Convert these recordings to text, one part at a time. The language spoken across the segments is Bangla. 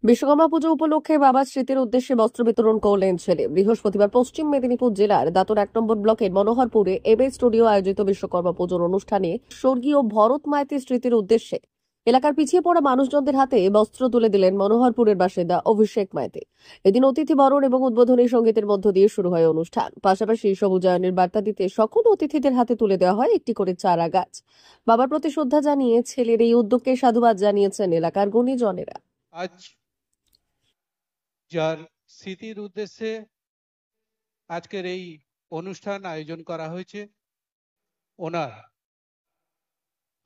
বিশ্বকর্মা পুজো উপলক্ষে বাবার স্মৃতির উদ্দেশ্যে বস্ত্র বিতরণ করলেন ছেলে। বৃহস্পতিবার পশ্চিম মেদিনীপুর জেলার দাঁতন 1 নম্বর ব্লকের মনোহরপুরে এবে স্টুডিও আয়োজিত বিশ্বকর্মা পুজোর অনুষ্ঠানে স্বর্গীয় ভরত মাইতির স্মৃতির উদ্দেশ্যে এলাকার পিছিয়ে পড়া মানুষজনদের হাতে বস্ত্র তুলে দিলেন মনোহরপুরের বাসিন্দা অভিষেক মাইতি। এদিন অতিথি বরণ এবং উদ্বোধনী সঙ্গীতের মধ্য দিয়ে শুরু হয় অনুষ্ঠান। পাশাপাশি সবুজায়নের বার্তা দিতে সকল অতিথিদের হাতে তুলে দেওয়া হয় একটি করে চারা গাছ। বাবার প্রতি শ্রদ্ধা জানিয়ে ছেলের এই উদ্যোগকে সাধুবাদ জানিয়েছেন এলাকার গুণীজনেরা। আজ যার স্মৃতির উদ্দেশ্যে আজকের এই অনুষ্ঠান আয়োজন করা হয়েছে, ওনার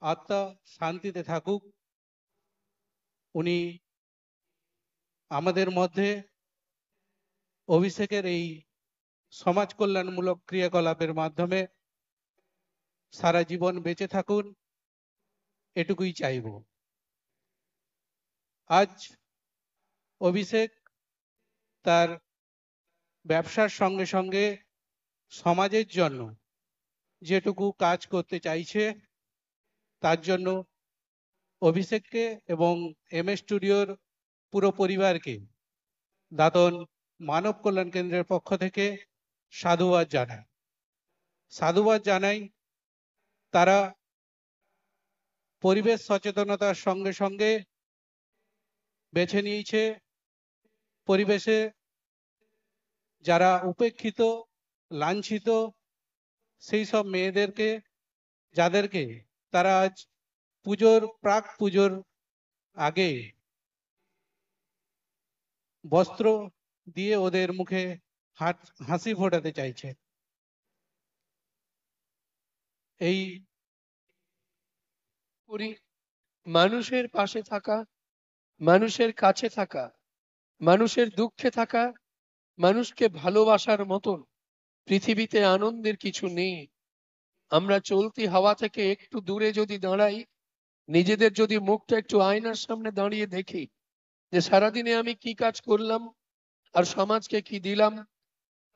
আত্মা শান্তিতে থাকুক। উনি আমাদের মধ্যে অভিষেকের এই সমাজ কল্যাণমূলক ক্রিয়াকলাপের মাধ্যমে সারা জীবন বেঁচে থাকুন, এটুকুই চাইব। আজ অভিষেক তার ব্যবসার সঙ্গে সঙ্গে সমাজের জন্য যেটুকু কাজ করতে চাইছে, তার জন্য অভিষেককে এবং এমএস স্টুডিওর পুরো পরিবারকে দাঁতন মানব কল্যাণ কেন্দ্রের পক্ষ থেকে সাধুবাদ জানাই। তারা পরিবেশ সচেতনতার সঙ্গে সঙ্গে বেছে নিয়েছে পরিবেশে যারা উপেক্ষিত, লাঞ্ছিত সেই সব মেয়েদেরকে, যাদেরকে তারা আজ প্রাক পুজোর আগে বস্ত্র দিয়ে ওদের মুখে হাসি ফোটাতে চাইছে। এই মানুষের পাশে থাকা, মানুষের কাছে থাকা, মানুষের দুঃখে থাকা, মানুষকে ভালোবাসার মতন পৃথিবীতে আনন্দের কিছু নেই। আমরা চলতি হাওয়া থেকে একটু দূরে যদি দাঁড়াই, নিজেদের যদি মুখটা একটু আয়নার সামনে দাঁড়িয়ে দেখি যে সারাদিনে আমি কি কাজ করলাম আর সমাজকে কি দিলাম,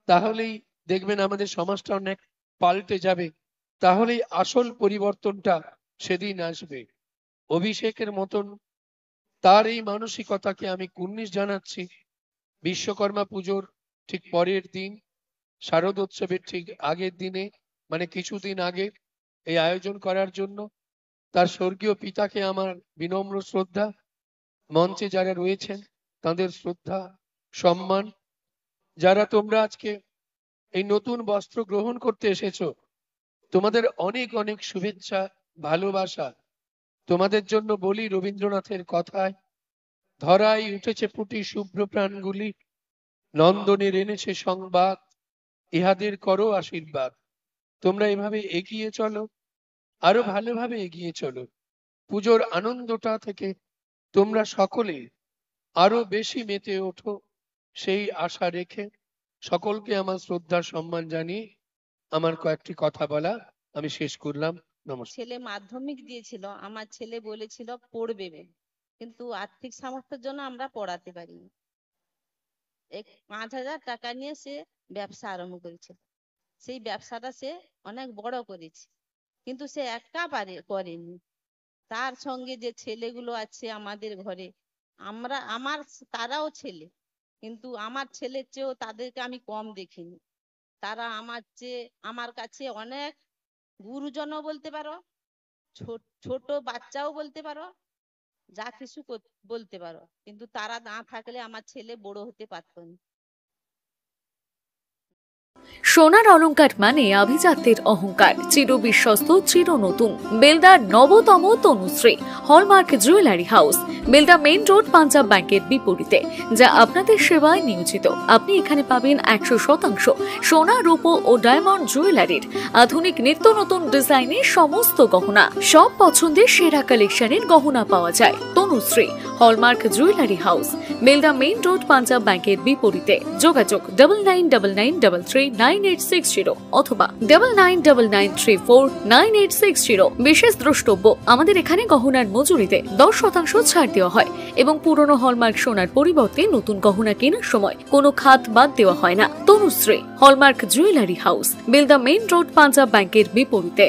তাহলেই দেখবেন আমাদের সমাজটা অনেক পাল্টে যাবে। তাহলেই আসল পরিবর্তনটা সেদিন আসবে। অভিষেকের মতন তার এই মানসিকতাকে আমি কুর্নিশ জানাচ্ছি। বিশ্বকর্মা পুজোর ঠিক পরের দিন, শারদোৎসবের ঠিক আগের দিনে, মানে কিছুদিন আগে এই আয়োজন করার জন্য তার স্বর্গীয় পিতাকে আমার বিনম্র শ্রদ্ধা, মঞ্চে যারা রয়েছেন তাদের শ্রদ্ধা সম্মান। যারা তোমরা আজকে এই নতুন বস্ত্র গ্রহণ করতে এসেছো, তোমাদের অনেক অনেক শুভেচ্ছা, ভালোবাসা। তোমাদের জন্য বলি রবীন্দ্রনাথের কথায়, ধরাই উঠেছে ফুটি শুভ্র প্রাণগুলি, নন্দনের এনেছে সংবাদ, ইহাদের করো আশীর্বাদ। তোমরা এভাবে এগিয়ে চলো, আরো ভালোভাবে এগিয়ে চলো। পুজোর আনন্দটা থেকে তোমরা সকলে আরো বেশি মেতে ওঠো, সেই আশা রেখে সকলকে আমার শ্রদ্ধা সম্মান জানিয়ে আমার কয়েকটি কথা বলা আমি শেষ করলাম। নমস্কার। ছেলে মাধ্যমিক দিয়েছিল, আমার ছেলে বলেছিল পড়বে, কিন্তু আর্থিক সামর্থ্যের জন্য আমরা পড়াতে পারিনি। 5,000 টাকা নিয়ে সে ব্যবসা আরম্ভ করেছিল। সেই ব্যবসাটা সে অনেক বড় করেছে, কিন্তু সে একা করেনি। তার সঙ্গে যে ছেলেগুলো আছে আমাদের ঘরে, তারাও ছেলে, কিন্তু আমার ছেলের চেয়েও তাদেরকে আমি কম দেখিনি। তারা আমার কাছে অনেক গুরুজনও বলতে পারো, ছোট বাচ্চাও বলতে পারো, যা কিছু বলতে পারো, কিন্তু তারা না থাকলে আমার ছেলে বড় হতে পারতো না। সোনার অলংকার মানে আভিজাত্যের অহংকার, চির বিশ্বস্ত, চির নতুন। বেলদার নবতম Tanushree hallmark jewellery house, Belda main road, Punjab ব্যাংকের বিপরীতে, যা আপনাদের সেবায় নিয়োজিত। আপনি এখানে পাবেন 100% সোনা, রূপো ও ডায়মন্ড জুয়েলারির আধুনিক নিত্য নতুন ডিজাইনের সমস্ত গহনা। সব পছন্দের সেরা কালেকশনের গহনা পাওয়া যায়। Tanushree hallmark jewellery house, Belda main road, Punjab ব্যাংকের বিপরীতে। যোগাযোগ 9999399860 অথবা 9999349860। বিশেষ দ্রষ্টব্য, আমাদের এখানে গহনার মজুরিতে 10% ছাড় দেওয়া হয় এবং পুরনো হলমার্ক সোনার পরিবর্তে নতুন গহনা কেনার সময় কোনো খাত বাদ দেওয়া হয় না। Tanushree hallmark jewellery house, Belda main road, Punjab ব্যাংকের বিপরীতে।